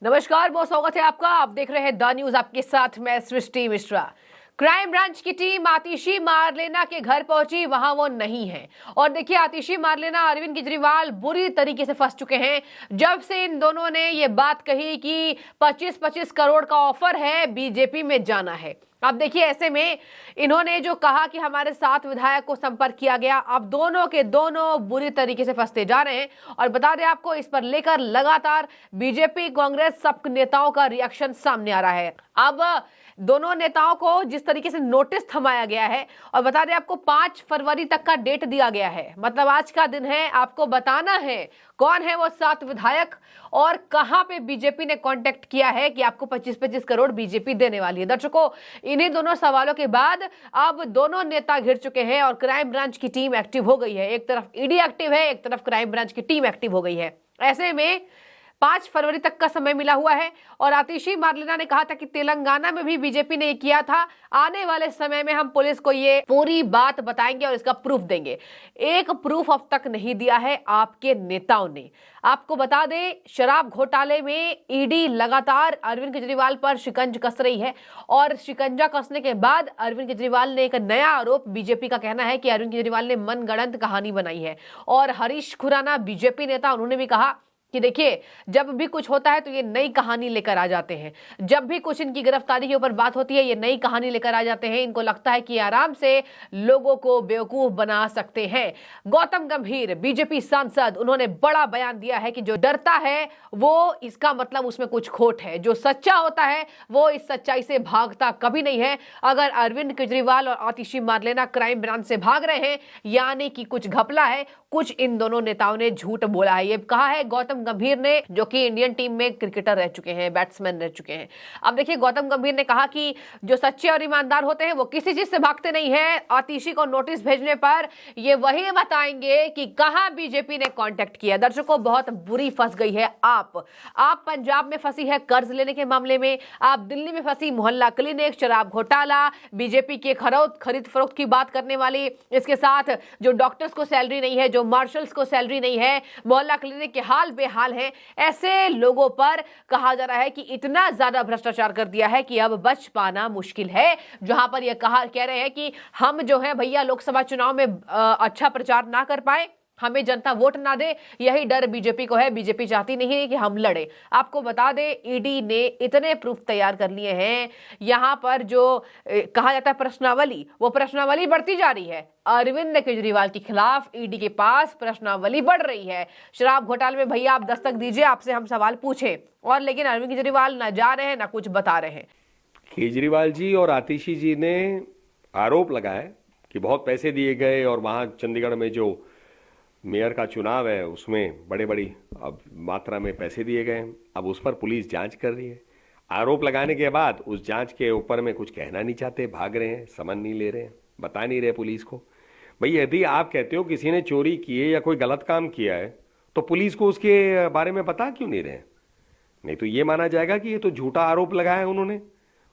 नमस्कार, बहुत स्वागत है आपका। आप देख रहे हैं द न्यूज, आपके साथ मैं सृष्टि मिश्रा। क्राइम ब्रांच की टीम आतिशी मारलेना के घर पहुंची, वहां वो नहीं है। और देखिए, आतिशी मारलेना अरविंद केजरीवाल बुरी तरीके से फंस चुके हैं। जब से इन दोनों ने ये बात कही कि 25-25 करोड़ का ऑफर है, बीजेपी में जाना है। अब देखिए, ऐसे में इन्होंने जो कहा कि हमारे 7 विधायक को संपर्क किया गया, अब दोनों के दोनों बुरी तरीके से फंसते जा रहे हैं। और बता दें आपको, इस पर लेकर लगातार बीजेपी, कांग्रेस, सब नेताओं का रिएक्शन सामने आ रहा है। अब दोनों नेताओं को जिस तरीके से नोटिस थमाया गया है, और बता दें आपको 5 फरवरी तक का डेट दिया गया है, मतलब आज का दिन है। आपको बताना है कौन है वो 7 विधायक और कहां पे बीजेपी ने कांटेक्ट किया है कि आपको 25-25 करोड़ बीजेपी देने वाली है। दर्शकों, इन्हीं दोनों सवालों के बाद अब दोनों नेता घिर चुके हैं और क्राइम ब्रांच की टीम एक्टिव हो गई है। एक तरफ ईडी एक्टिव है, एक तरफ क्राइम ब्रांच की टीम एक्टिव हो गई है। ऐसे में 5 फरवरी तक का समय मिला हुआ है और आतिशी मारलेना ने कहा था कि तेलंगाना में भी बीजेपी ने किया था। आने वाले समय में हम पुलिस को ये पूरी बात बताएंगे और इसका प्रूफ देंगे। एक प्रूफ अब तक नहीं दिया है आपके नेताओं ने। आपको बता दें, शराब घोटाले में ईडी लगातार अरविंद केजरीवाल पर शिकंज कस रही है और शिकंजा कसने के बाद अरविंद केजरीवाल ने एक नया आरोप, बीजेपी का कहना है कि अरविंद केजरीवाल ने मनगढ़ंत कहानी बनाई है। और हरीश खुराना, बीजेपी नेता, उन्होंने भी कहा कि देखिए, जब भी कुछ होता है तो ये नई कहानी लेकर आ जाते हैं। जब भी कुछ इनकी गिरफ्तारी के ऊपर बात होती है, ये नई कहानी लेकर आ जाते हैं। इनको लगता है कि आराम से लोगों को बेवकूफ बना सकते हैं। गौतम गंभीर, बीजेपी सांसद, उन्होंने बड़ा बयान दिया है कि जो डरता है वो, इसका मतलब उसमें कुछ खोट है। जो सच्चा होता है वो इस सच्चाई से भागता कभी नहीं है। अगर अरविंद केजरीवाल और आतिशी मारलेना क्राइम ब्रांच से भाग रहे हैं, यानी कि कुछ घपला है, कुछ इन दोनों नेताओं ने झूठ बोला है। ये कहा है गौतम गंभीर ने, जो कि इंडियन टीम में क्रिकेटर रह चुके हैं, बैट्समैन रह चुके हैं। अब देखिए, गौतम गंभीर ने कहा कि जो सच्चे और ईमानदार होते हैं वो किसी चीज से भागते नहीं है। आतिशी को नोटिस भेजने पर ये वही बताएंगे कि कहां बीजेपी ने कांटेक्ट किया। दर्शकों, बहुत बुरी फंस गई है आप पंजाब में फंसी है कर्ज लेने के मामले में, आप दिल्ली में फंसी मोहल्ला क्लिनिक, शराब घोटाला, बीजेपी के खरीद फरोख्त की बात करने वाली, इसके साथ जो डॉक्टर्स को सैलरी नहीं है, जो मार्शल्स को सैलरी नहीं है, मोहल्ला क्लिनिक के हाल बेहाल है। ऐसे लोगों पर कहा जा रहा है कि इतना ज्यादा भ्रष्टाचार कर दिया है कि अब बच पाना मुश्किल है। जहां पर यह कह रहे हैं कि हम जो है भैया लोकसभा चुनाव में अच्छा प्रचार ना कर पाए, हमें जनता वोट ना दे, यही डर बीजेपी को है। बीजेपी चाहती नहीं है कि हम लड़े। आपको बता दें, ईडी ने इतने प्रूफ तैयार कर लिए हैं। यहां पर जो कहा जाता है प्रश्नावली, वो प्रश्नावली बढ़ती जा रही है। अरविंद केजरीवाल के खिलाफ ईडी के पास प्रश्नावली बढ़ रही है। शराब घोटाले में भैया आप दस्तक दीजिए, आपसे हम सवाल पूछें, और लेकिन अरविंद केजरीवाल ना जा रहे हैं, ना कुछ बता रहे हैं। केजरीवाल जी और आतिशी जी ने आरोप लगाया कि बहुत पैसे दिए गए और वहां चंडीगढ़ में जो मेयर का चुनाव है उसमें बड़ी अब मात्रा में पैसे दिए गए। अब उस पर पुलिस जांच कर रही है। आरोप लगाने के बाद उस जांच के ऊपर में कुछ कहना नहीं चाहते, भाग रहे हैं, समन नहीं ले रहे हैं, बता नहीं रहे पुलिस को। भाई, यदि आप कहते हो किसी ने चोरी किए या कोई गलत काम किया है तो पुलिस को उसके बारे में बता क्यों नहीं रहे? नहीं तो ये माना जाएगा कि ये तो झूठा आरोप लगाया है उन्होंने,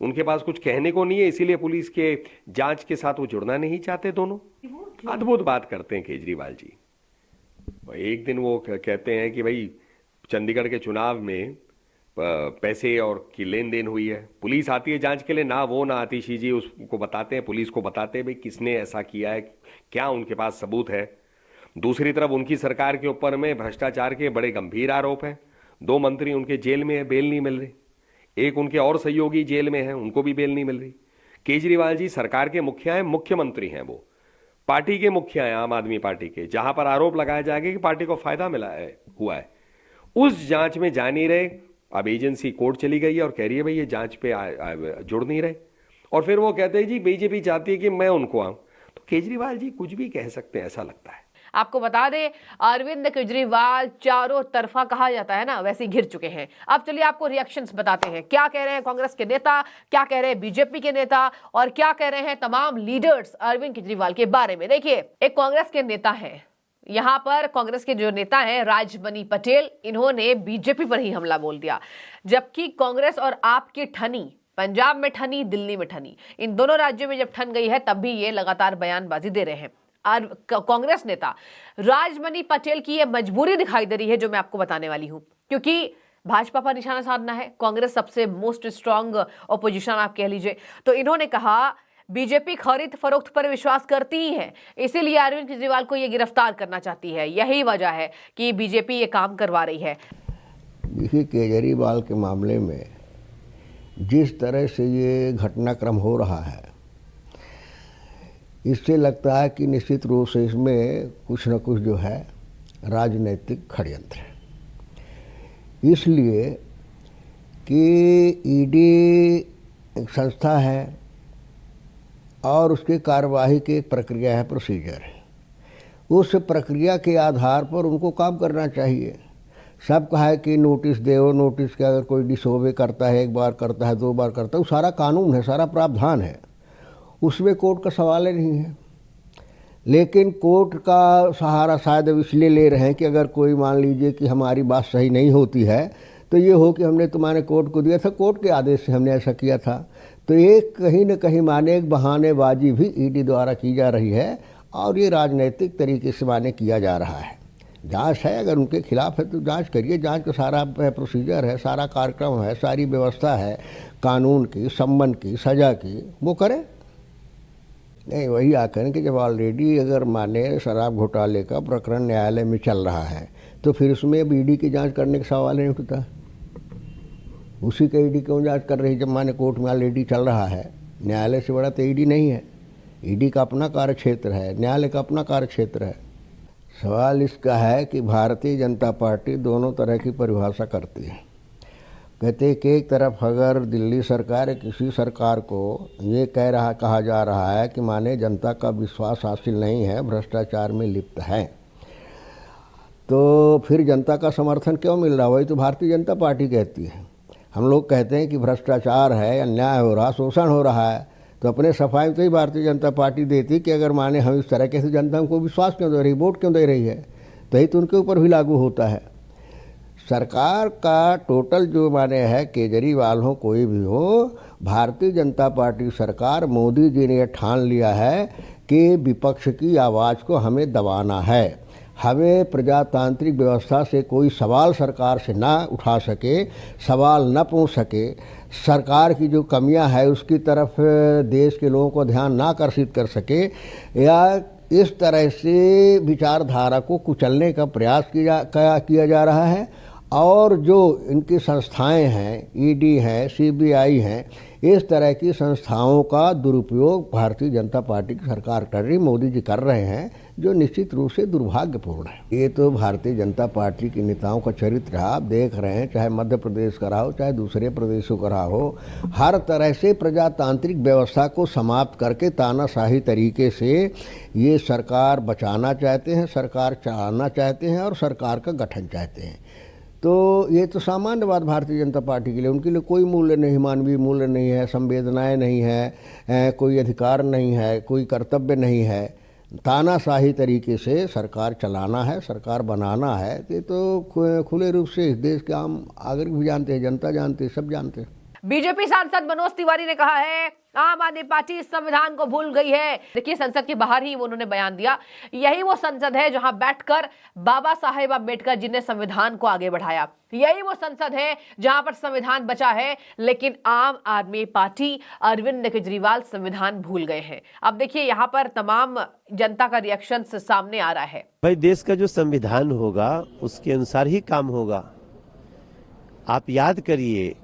उनके पास कुछ कहने को नहीं है, इसीलिए पुलिस के जांच के साथ वो जुड़ना नहीं चाहते। दोनों अद्भुत बात करते हैं केजरीवाल जी। एक दिन वो कहते हैं कि भाई चंडीगढ़ के चुनाव में पैसे और की लेन देन हुई है, पुलिस आती है जांच के लिए, ना वो ना आतिशी जी उसको बताते हैं, पुलिस को बताते हैं भाई किसने ऐसा किया है, क्या उनके पास सबूत है। दूसरी तरफ उनकी सरकार के ऊपर में भ्रष्टाचार के बड़े गंभीर आरोप हैं। 2 मंत्री उनके जेल में है, बेल नहीं मिल रही। एक उनके और सहयोगी जेल में है, उनको भी बेल नहीं मिल रही। केजरीवाल जी सरकार के मुखिया हैं, मुख्यमंत्री हैं, वो पार्टी के मुखिया हैं, आम आदमी पार्टी के। जहां पर आरोप लगाया जाएगा कि पार्टी को फायदा हुआ है, उस जांच में जा नहीं रहे। अब एजेंसी कोर्ट चली गई है और कह रही है भाई ये जांच पे जुड़ नहीं रहे, और फिर वो कहते हैं जी बीजेपी चाहती है कि मैं उनको आऊं। तो केजरीवाल जी कुछ भी कह सकते हैं, ऐसा लगता है। आपको बता दें, अरविंद केजरीवाल चारों तरफा कहा जाता है ना, वैसे घिर चुके हैं। अब चलिए आपको रिएक्शंस बताते हैं, क्या कह रहे हैं कांग्रेस के नेता, क्या कह रहे हैं बीजेपी के नेता, और क्या कह रहे हैं तमाम लीडर्स अरविंद केजरीवाल के बारे में। देखिए, एक कांग्रेस के नेता हैं, यहां पर कांग्रेस के जो नेता हैं राजमणि पटेल, इन्होंने बीजेपी पर ही हमला बोल दिया। जबकि कांग्रेस और आप की ठनी पंजाब में ठनी, दिल्ली में ठनी, इन दोनों राज्यों में जब ठन गई है तब भी ये लगातार बयानबाजी दे रहे हैं। कांग्रेस नेता राजमणि पटेल की यह मजबूरी दिखाई दे रही है, जो मैं आपको बताने वाली हूं, क्योंकि भाजपा पर निशाना साधना है। कांग्रेस सबसे मोस्ट स्ट्रांग ऑपोजिशन आप कह लीजिए। तो इन्होंने कहा बीजेपी खरीद फरोख्त पर विश्वास करती ही है, इसीलिए अरविंद केजरीवाल को ये गिरफ्तार करना चाहती है। यही वजह है कि बीजेपी ये काम करवा रही है। देखिए, केजरीवाल के मामले में जिस तरह से ये घटनाक्रम हो रहा है, इससे लगता है कि निश्चित रूप से इसमें कुछ न कुछ जो है राजनीतिक षड्यंत्र है। इसलिए कि ईडी एक संस्था है और उसकी कार्यवाही की एक प्रक्रिया है, प्रोसीजर है। उस प्रक्रिया के आधार पर उनको काम करना चाहिए। सब कहा है कि नोटिस दो, नोटिस के अगर कोई डिसोबे करता है, एक बार करता है, 2 बार करता है, वो सारा कानून है, सारा प्रावधान है, उसमें कोर्ट का सवाल ही नहीं है। लेकिन कोर्ट का सहारा शायद अब इसलिए ले रहे हैं कि अगर कोई मान लीजिए कि हमारी बात सही नहीं होती है तो ये हो कि हमने तुम्हारे कोर्ट को दिया था, कोर्ट के आदेश से हमने ऐसा किया था। तो ये कहीं न कहीं माने एक बहानेबाजी भी ईडी द्वारा की जा रही है और ये राजनीतिक तरीके से माने किया जा रहा है। जांच है, अगर उनके खिलाफ है तो जांच करिए। जांच का सारा प्रोसीजर है, सारा कार्यक्रम है, सारी व्यवस्था है कानून की, सम्मन की, सजा की, वो करें। नहीं, वही आकर कि जब ऑलरेडी अगर माने शराब घोटाले का प्रकरण न्यायालय में चल रहा है तो फिर उसमें अब ईडी की जांच करने का सवाल नहीं उठता। उसी का ईडी क्यों जांच कर रही जब माने कोर्ट में ऑलरेडी चल रहा है। न्यायालय से बड़ा तो ईडी नहीं है। ईडी का अपना कार्य क्षेत्र है, न्यायालय का अपना कार्य क्षेत्र है। सवाल इसका है कि भारतीय जनता पार्टी दोनों तरह की परिभाषा करती है। कहते हैं कि एक तरफ अगर दिल्ली सरकार या किसी सरकार को ये कहा जा रहा है कि माने जनता का विश्वास हासिल नहीं है, भ्रष्टाचार में लिप्त है, तो फिर जनता का समर्थन क्यों मिल रहा है? वही तो भारतीय जनता पार्टी कहती है। हम लोग कहते हैं कि भ्रष्टाचार है, अन्याय हो रहा, शोषण हो रहा है, तो अपने सफाई में तो ही भारतीय जनता पार्टी देती कि अगर माने हम इस तरह के जनता को विश्वास क्यों दे रही, वोट क्यों दे रही है, तो ही तो उनके ऊपर भी लागू होता है। सरकार का टोटल जो माने है, केजरीवाल हो कोई भी हो, भारतीय जनता पार्टी सरकार, मोदी जी ने यह ठान लिया है कि विपक्ष की आवाज़ को हमें दबाना है। हमें प्रजातांत्रिक व्यवस्था से कोई सवाल सरकार से ना उठा सके, सवाल न पूछ सके, सरकार की जो कमियां है उसकी तरफ देश के लोगों को ध्यान ना आकर्षित कर सके, या इस तरह से विचारधारा को कुचलने का प्रयास किया जा रहा है। और जो इनकी संस्थाएं हैं, ईडी हैं, सीबीआई हैं, इस तरह की संस्थाओं का दुरुपयोग भारतीय जनता पार्टी की सरकार कर रही, मोदी जी कर रहे हैं, जो निश्चित रूप से दुर्भाग्यपूर्ण है। ये तो भारतीय जनता पार्टी के नेताओं का चरित्र है। आप देख रहे हैं, चाहे मध्य प्रदेश का रहा हो, चाहे दूसरे प्रदेशों का रहा हो, हर तरह से प्रजातांत्रिक व्यवस्था को समाप्त करके तानाशाही तरीके से ये सरकार बचाना चाहते हैं, सरकार चलाना चाहते हैं और सरकार का गठन चाहते हैं। तो ये तो सामान्य बात भारतीय जनता पार्टी के लिए, उनके लिए कोई मूल्य नहीं, मानवीय मूल्य नहीं है, संवेदनाएं नहीं है, कोई अधिकार नहीं है, कोई कर्तव्य नहीं है। तानाशाही तरीके से सरकार चलाना है, सरकार बनाना है। ये तो खुले रूप से इस देश के आम नागरिक भी जानते हैं, जनता जानते है, सब जानते हैं। बीजेपी सांसद मनोज तिवारी ने कहा है आम आदमी पार्टी इस संविधान को भूल गई है। देखिए, संसद के बाहर ही उन्होंने बयान दिया। यही वो संसद है जहां बैठकर बाबा साहेब अम्बेडकर जी ने संविधान को आगे बढ़ाया। यही वो संसद है जहां पर संविधान बचा है, लेकिन आम आदमी पार्टी, अरविंद केजरीवाल संविधान भूल गए हैं। अब देखिए, यहाँ पर तमाम जनता का रिएक्शन सामने आ रहा है। भाई, देश का जो संविधान होगा उसके अनुसार ही काम होगा। आप याद करिए,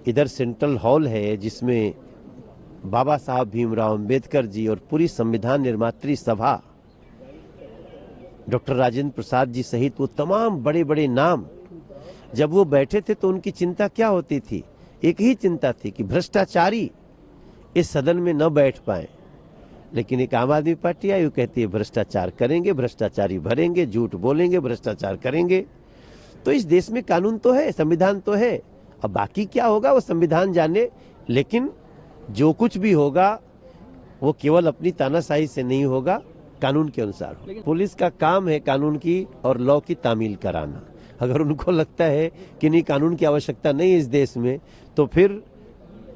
इधर सेंट्रल हॉल है जिसमें बाबा साहब भीमराव अंबेडकर जी और पूरी संविधान निर्मात्री सभा, डॉक्टर राजेंद्र प्रसाद जी सहित वो तमाम बड़े बड़े नाम, जब वो बैठे थे तो उनकी चिंता क्या होती थी? एक ही चिंता थी कि भ्रष्टाचारी इस सदन में न बैठ पाए। लेकिन एक आम आदमी पार्टी आई, वो कहती है भ्रष्टाचार करेंगे, भ्रष्टाचारी भरेंगे, झूठ बोलेंगे, भ्रष्टाचार करेंगे। तो इस देश में कानून तो है, संविधान तो है, अब बाकी क्या होगा वो संविधान जाने। लेकिन जो कुछ भी होगा वो केवल अपनी तानाशाही से नहीं होगा, कानून के अनुसार। पुलिस का काम है कानून की और लॉ की तामील कराना। अगर उनको लगता है कि नहीं, कानून की आवश्यकता नहीं इस देश में, तो फिर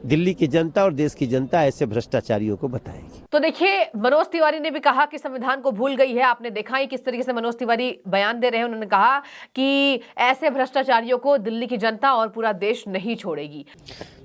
दिल्ली की जनता और देश की जनता ऐसे भ्रष्टाचारियों को बताएगी। तो देखिए, मनोज तिवारी ने भी कहा कि संविधान को भूल गई है। आपने देखा ही किस तरीके से मनोज तिवारी बयान दे रहे हैं। उन्होंने कहा कि ऐसे भ्रष्टाचारियों को दिल्ली की जनता और पूरा देश नहीं छोड़ेगी।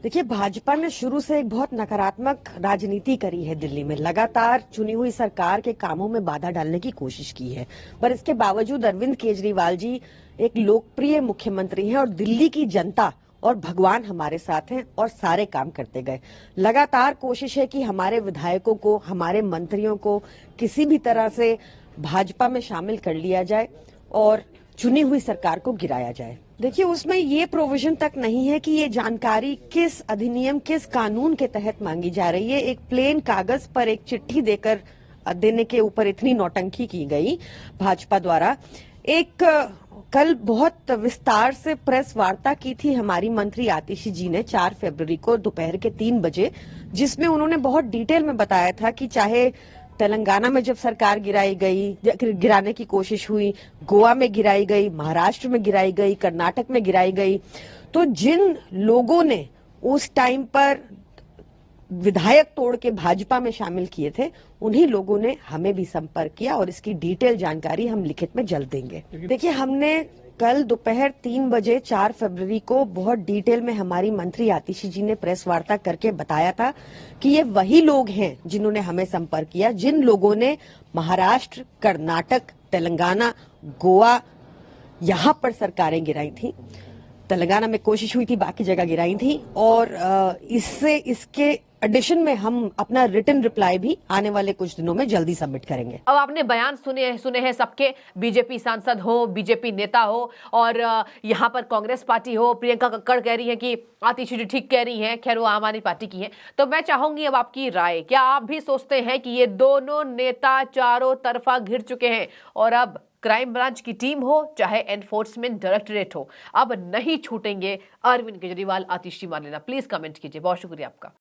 देखिए, भाजपा ने शुरू से एक बहुत नकारात्मक राजनीति करी है दिल्ली में। लगातार चुनी हुई सरकार के कामों में बाधा डालने की कोशिश की है, पर इसके बावजूद अरविंद केजरीवाल जी एक लोकप्रिय मुख्यमंत्री हैं और दिल्ली की जनता और भगवान हमारे साथ हैं और सारे काम करते गए। लगातार कोशिश है कि हमारे विधायकों को, हमारे मंत्रियों को किसी भी तरह से भाजपा में शामिल कर लिया जाए और चुनी हुई सरकार को गिराया जाए। देखिए, उसमें ये प्रोविजन तक नहीं है कि ये जानकारी किस अधिनियम, किस कानून के तहत मांगी जा रही है। एक प्लेन कागज पर एक चिट्ठी देने के ऊपर इतनी नौटंकी की गई भाजपा द्वारा। कल बहुत विस्तार से प्रेस वार्ता की थी हमारी मंत्री आतिशी जी ने 4 फरवरी को दोपहर के 3 बजे, जिसमें उन्होंने बहुत डिटेल में बताया था कि चाहे तेलंगाना में जब सरकार गिराने की कोशिश हुई, गोवा में गिराई गई, महाराष्ट्र में गिराई गई, कर्नाटक में गिराई गई, तो जिन लोगों ने उस टाइम पर विधायक तोड़ के भाजपा में शामिल किए थे, उन्हीं लोगों ने हमें भी संपर्क किया और इसकी डिटेल जानकारी हम लिखित में जल्द देंगे। देखिए, हमने कल दोपहर 3 बजे 4 फरवरी को बहुत डिटेल में हमारी मंत्री आतिशी जी ने प्रेस वार्ता करके बताया था कि ये वही लोग हैं जिन्होंने हमें संपर्क किया, जिन लोगों ने महाराष्ट्र, कर्नाटक, तेलंगाना, गोवा यहाँ पर सरकारें गिराई थी। तेलंगाना में कोशिश हुई थी, बाकी जगह गिराई थी। और इसके एडिशन में हम अपना रिटन रिप्लाई भी आने वाले कुछ दिनों में जल्दी सबमिट करेंगे। अब आपने बयान सुने हैं सबके, बीजेपी सांसद हो, बीजेपी नेता हो और यहाँ पर कांग्रेस पार्टी हो। प्रियंका कक्कड़ कह रही है कि आतिशी जी ठीक कह रही हैं, खैर वो आम आदमी पार्टी की हैं। तो मैं चाहूंगी अब आपकी राय, क्या आप भी सोचते हैं कि ये दोनों नेता चारों तरफा घिर चुके हैं और अब क्राइम ब्रांच की टीम हो चाहे एनफोर्समेंट डायरेक्टोरेट हो, अब नहीं छूटेंगे अरविंद केजरीवाल, आतिशी मारलेना? प्लीज कमेंट कीजिए। बहुत शुक्रिया आपका।